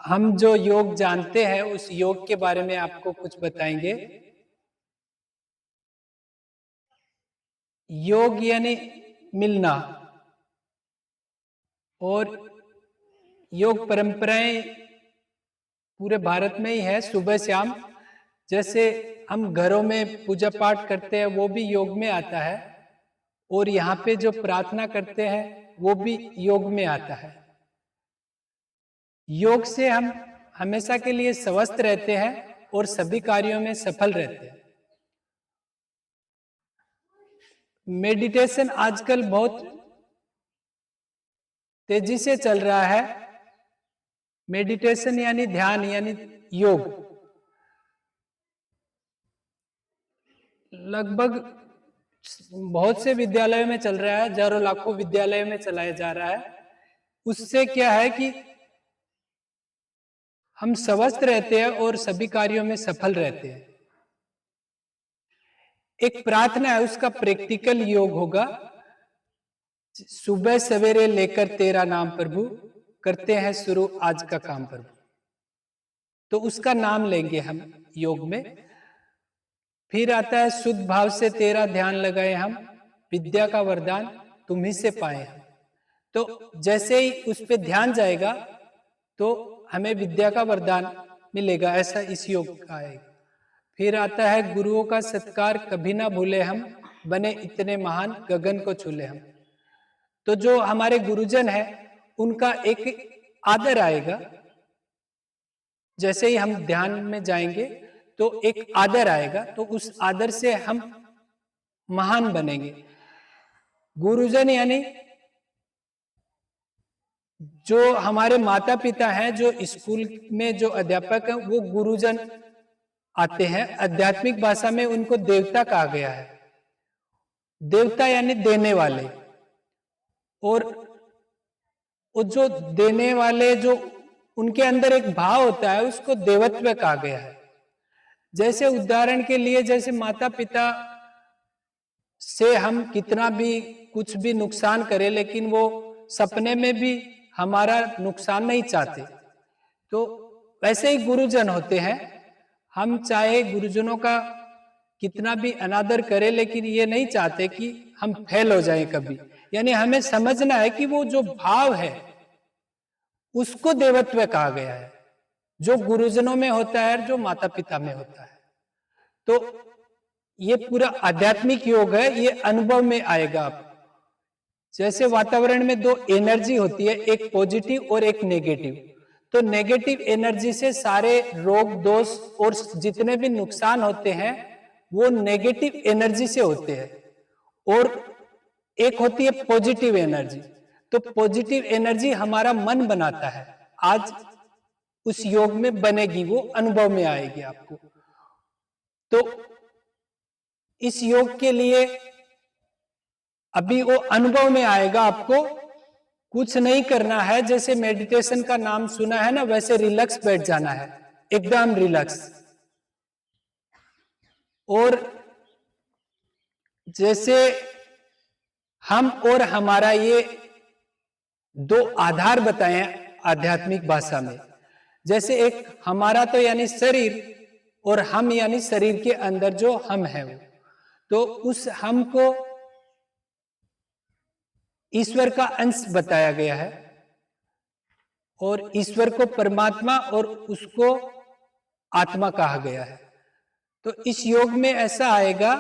हम जो योग जानते हैं उस योग के बारे में आपको कुछ बताएंगे। योग यानी मिलना, और योग परंपराएं पूरे भारत में ही है। सुबह शाम जैसे हम घरों में पूजा पाठ करते हैं वो भी योग में आता है, और यहाँ पे जो प्रार्थना करते हैं वो भी योग में आता है। योग से हम हमेशा के लिए स्वस्थ रहते हैं और सभी कार्यों में सफल रहते हैं। मेडिटेशन आजकल बहुत तेजी से चल रहा है। मेडिटेशन यानी ध्यान यानी योग लगभग बहुत से विद्यालयों में चल रहा है, हजारों लाखों विद्यालयों में चलाया जा रहा है। उससे क्या है कि हम स्वस्थ रहते हैं और सभी कार्यों में सफल रहते हैं। एक प्रार्थना है, उसका प्रैक्टिकल योग होगा। सुबह सवेरे लेकर तेरा नाम प्रभु, करते हैं शुरू आज का काम प्रभु। तो उसका नाम लेंगे हम योग में। फिर आता है शुद्ध भाव से तेरा ध्यान लगाए हम, विद्या का वरदान तुम ही से पाए हम। तो जैसे ही उस पे ध्यान जाएगा तो हमें विद्या का वरदान मिलेगा, ऐसा इस योग का है। फिर आता है गुरुओं का सत्कार कभी ना भूले हम, बने इतने महान गगन को छूले हम। तो जो हमारे गुरुजन है उनका एक आदर आएगा। जैसे ही हम ध्यान में जाएंगे तो एक आदर आएगा, तो उस आदर से हम महान बनेंगे। गुरुजन यानी जो हमारे माता पिता हैं, जो स्कूल में जो अध्यापक हैं वो गुरुजन आते हैं। आध्यात्मिक भाषा में उनको देवता कहा गया है। देवता यानी देने वाले, और जो देने वाले जो उनके अंदर एक भाव होता है उसको देवत्व कहा गया है। जैसे उदाहरण के लिए, जैसे माता पिता से हम कितना भी कुछ भी नुकसान करें लेकिन वो सपने में भी हमारा नुकसान नहीं चाहते, तो वैसे ही गुरुजन होते हैं। हम चाहे गुरुजनों का कितना भी अनादर करें लेकिन ये नहीं चाहते कि हम फेल हो जाएं कभी। यानी हमें समझना है कि वो जो भाव है उसको देवत्व कहा गया है, जो गुरुजनों में होता है, जो माता पिता में होता है। तो ये पूरा आध्यात्मिक योग है, ये अनुभव में आएगा आप। जैसे वातावरण में दो एनर्जी होती है, एक पॉजिटिव और एक नेगेटिव। तो नेगेटिव एनर्जी से सारे रोग दोष और जितने भी नुकसान होते हैं वो नेगेटिव एनर्जी से होते हैं, और एक होती है पॉजिटिव एनर्जी। तो पॉजिटिव एनर्जी हमारा मन बनाता है। आज उस योग में बनेगी, वो अनुभव में आएगी आपको। तो इस योग के लिए अभी वो अनुभव में आएगा। आपको कुछ नहीं करना है, जैसे मेडिटेशन का नाम सुना है ना, वैसे रिलैक्स बैठ जाना है, एकदम रिलैक्स। और जैसे हम और हमारा ये दो आधार बताए हैं आध्यात्मिक भाषा में। जैसे एक हमारा तो यानी शरीर, और हम यानी शरीर के अंदर जो हम है वो। तो उस हम को ईश्वर का अंश बताया गया है, और ईश्वर को परमात्मा और उसको आत्मा कहा गया है। तो इस योग में ऐसा आएगा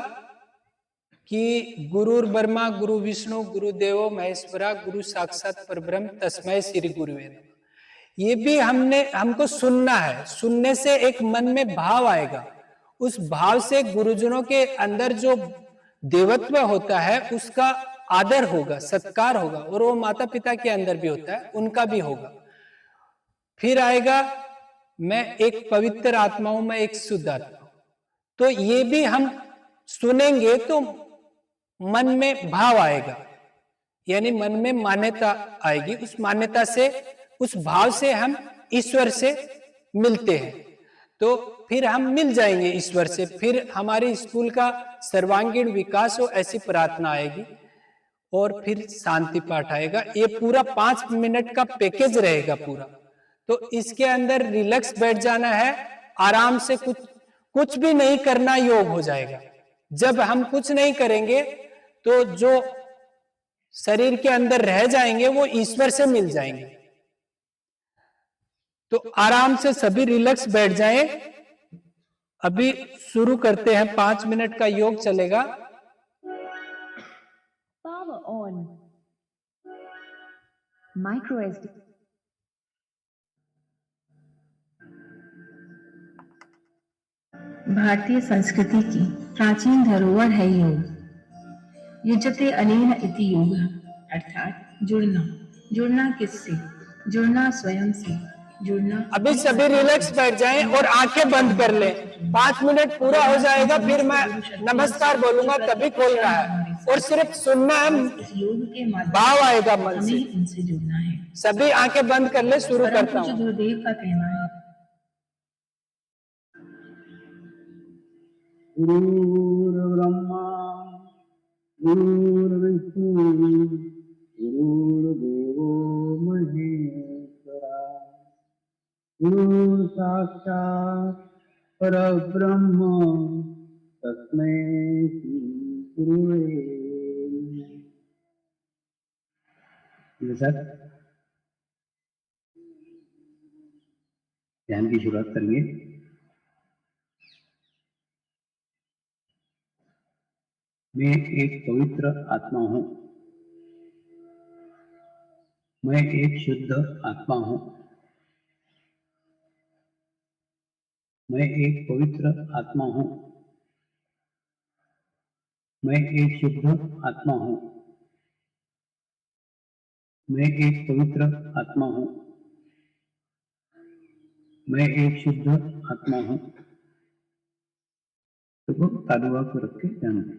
कि गुरुर ब्रह्मा गुरु विष्णु गुरुदेवो महेश्वरा गुरु साक्षात परब्रह्म तस्मै श्री गुरुवे नमः। ये भी हमको सुनना है। सुनने से एक मन में भाव आएगा, उस भाव से गुरुजनों के अंदर जो देवत्व होता है उसका आदर होगा, सत्कार होगा, और वो माता पिता के अंदर भी होता है, उनका भी होगा। फिर आएगा मैं एक पवित्र आत्मा हूं, मैं एक शुद्ध आत्मा हूं। तो ये भी हम सुनेंगे तो मन में भाव आएगा, यानी मन में मान्यता आएगी। उस मान्यता से, उस भाव से हम ईश्वर से मिलते हैं, तो फिर हम मिल जाएंगे ईश्वर से। फिर हमारे स्कूल का सर्वांगीण विकास हो, ऐसी प्रार्थना आएगी, और फिर शांति पाठ आएगा। ये पूरा 5 मिनट का पैकेज रहेगा पूरा। तो इसके अंदर रिलैक्स बैठ जाना है, आराम से कुछ भी नहीं करना योग हो जाएगा। जब हम कुछ नहीं करेंगे तो जो शरीर के अंदर रह जाएंगे वो ईश्वर से मिल जाएंगे। तो आराम से सभी रिलैक्स बैठ जाएं। अभी शुरू करते हैं, 5 मिनट का योग चलेगा। Power on. Micro SD. भारतीय संस्कृति की प्राचीन धरोहर है योग। युज्यते अनेन इति योगः, अर्थात जुड़ना। जुड़ना किससे? जुड़ना स्वयं से। जुड़ना। अभी सभी रिलैक्स बैठ जाएं और आंखें बंद कर लें। 5 मिनट पूरा हो जाएगा, फिर मैं नमस्कार बोलूंगा तभी खोलना है और सिर्फ सुनना है, भाव आएगा मन से। उनसे जुड़ना है। सभी आंखें बंद कर ले, शुरू करता हूँ। गुरुदेव का कहना है, गुरुर्ब्रह्मा गुरुर्विष्णु गुरुर्देवो महेश्वरा गुरु साक्षात् परब्रह्म तस्मै श्री गुरुवे नमः। ध्यान की शुरुआत करेंगे। मैं एक पवित्र आत्मा हूँ। मैं एक शुद्ध आत्मा हूँ। मैं एक पवित्र आत्मा हूँ। मैं एक शुद्ध आत्मा हूँ। मैं एक पवित्र आत्मा हूँ। मैं एक शुद्ध आत्मा हूँ। तो तालुआ को रख के ध्यान दें।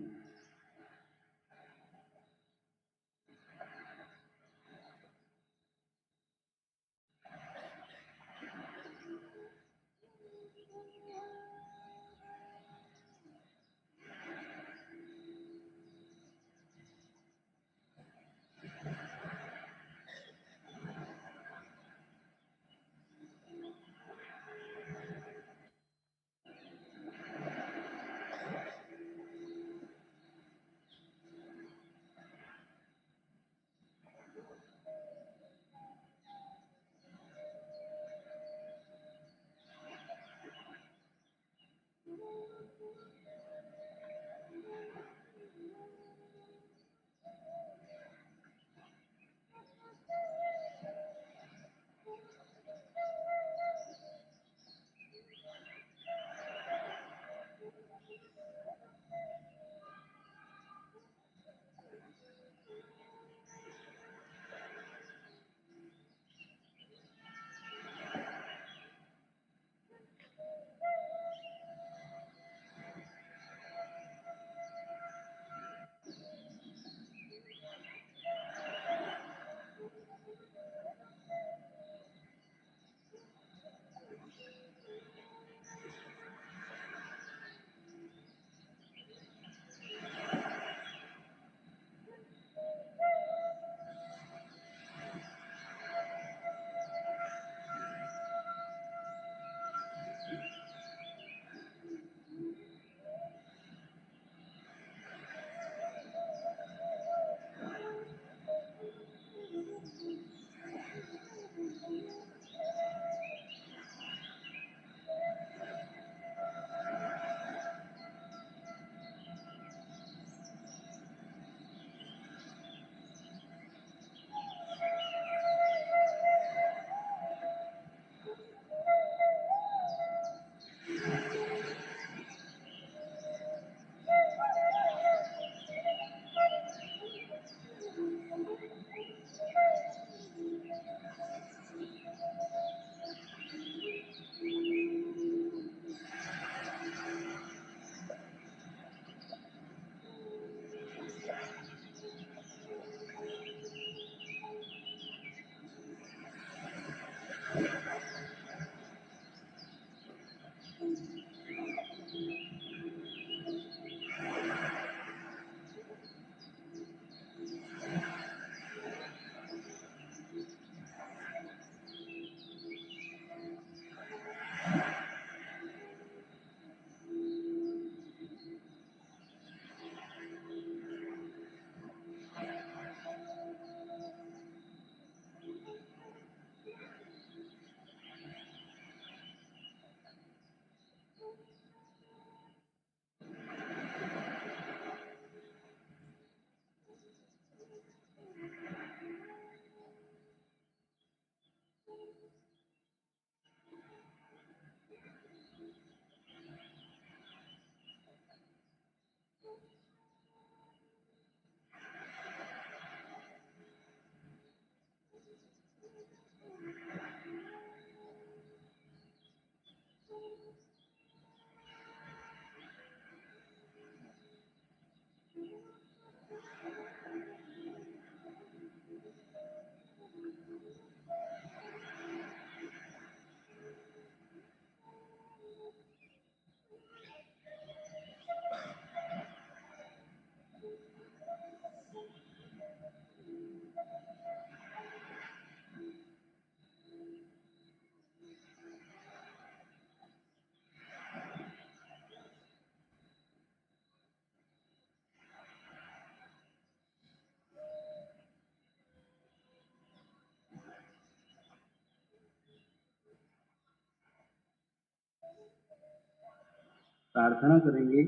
प्रार्थना करेंगे,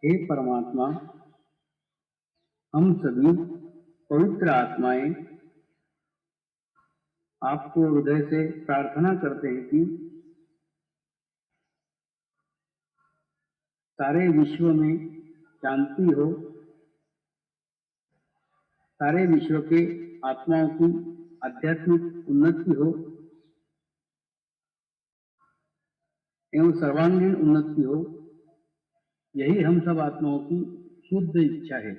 हे परमात्मा, हम सभी पवित्र आत्माएं आपको हृदय से प्रार्थना करते हैं कि सारे विश्व में शांति हो, सारे विश्व के आत्माओं की आध्यात्मिक उन्नति हो एवं सर्वांगीण उन्नति हो। यही हम सब आत्माओं की शुद्ध इच्छा है।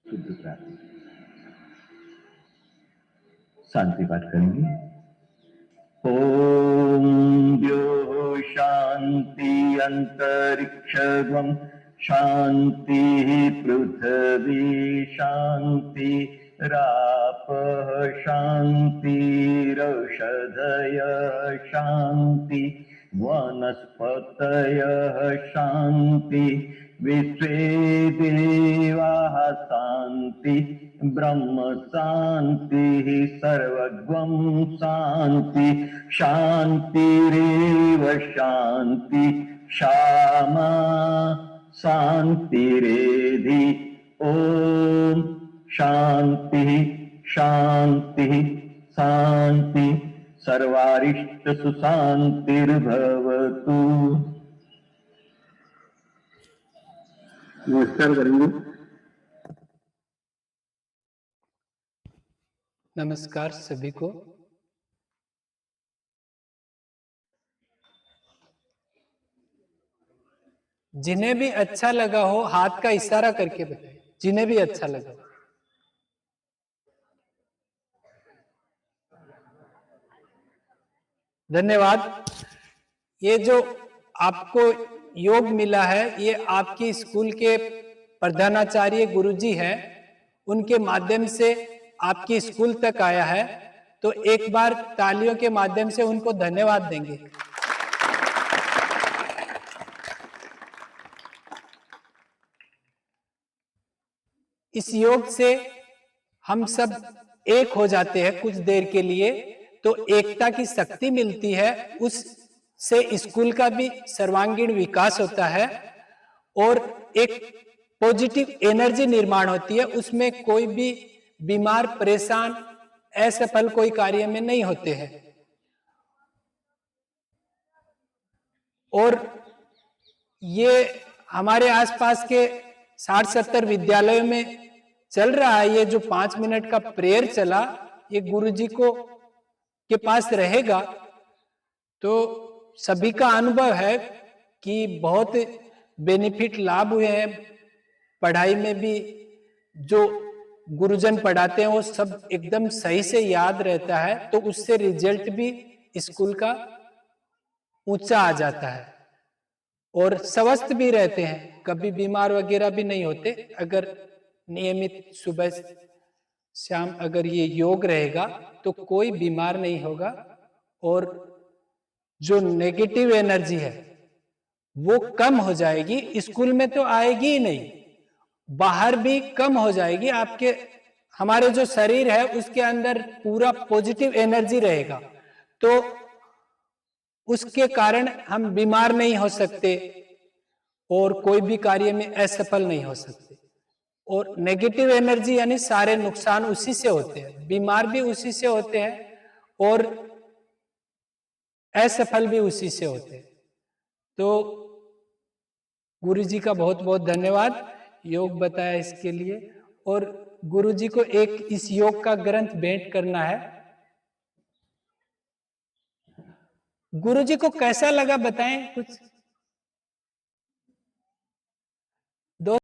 शुद्ध प्रार्थना, शांति पाठ करेंगे। ओम द्यो शांति अंतरिक्षगम शांति पृथ्वी शांति रापः शांतिरौषधयः शांति वनस्पतयः शांति विश्वे देवाः शांति ब्रह्म शांति सर्वगं शांति शांतिरेव शांति क्षमा शांतिरेधि। ओम शांति शांति शांति सर्वारिष्ट सुशांतिर्भवतु। नमस्कार करेंगे। नमस्कार सभी को। जिन्हें भी अच्छा लगा हो हाथ का इशारा करके बताएं, जिन्हें भी अच्छा लगा हो। धन्यवाद। ये जो आपको योग मिला है, ये आपकी स्कूल के प्रधानाचार्य गुरुजी हैं, उनके माध्यम से आपकी स्कूल तक आया है। तो एक बार तालियों के माध्यम से उनको धन्यवाद देंगे। इस योग से हम सब एक हो जाते हैं कुछ देर के लिए, तो एकता की शक्ति मिलती है, उससे स्कूल का भी सर्वांगीण विकास होता है और एक पॉजिटिव एनर्जी निर्माण होती है। उसमें कोई भी बीमार परेशान असफल कोई कार्य में नहीं होते हैं। और ये हमारे आसपास के 60-70 विद्यालयों में चल रहा है। ये जो 5 मिनट का प्रेयर चला, ये गुरुजी को के पास रहेगा। तो सभी का अनुभव है कि बहुत बेनिफिट लाभ हुए हैं। पढ़ाई में भी जो गुरुजन पढ़ाते हैं वो सब एकदम सही से याद रहता है, तो उससे रिजल्ट भी स्कूल का ऊंचा आ जाता है और स्वस्थ भी रहते हैं, कभी बीमार वगैरह भी नहीं होते। अगर नियमित सुबह शाम अगर ये योग रहेगा तो कोई बीमार नहीं होगा और जो नेगेटिव एनर्जी है वो कम हो जाएगी। स्कूल में तो आएगी ही नहीं, बाहर भी कम हो जाएगी। आपके हमारे जो शरीर है उसके अंदर पूरा पॉजिटिव एनर्जी रहेगा, तो उसके कारण हम बीमार नहीं हो सकते और कोई भी कार्य में असफल नहीं हो सकते। और नेगेटिव एनर्जी यानी सारे नुकसान उसी से होते हैं, बीमार भी उसी से होते हैं और असफल भी उसी से होते हैं। तो गुरुजी का बहुत बहुत धन्यवाद योग बताया इसके लिए। और गुरुजी को एक इस योग का ग्रंथ भेंट करना है। गुरुजी को कैसा लगा बताएं कुछ।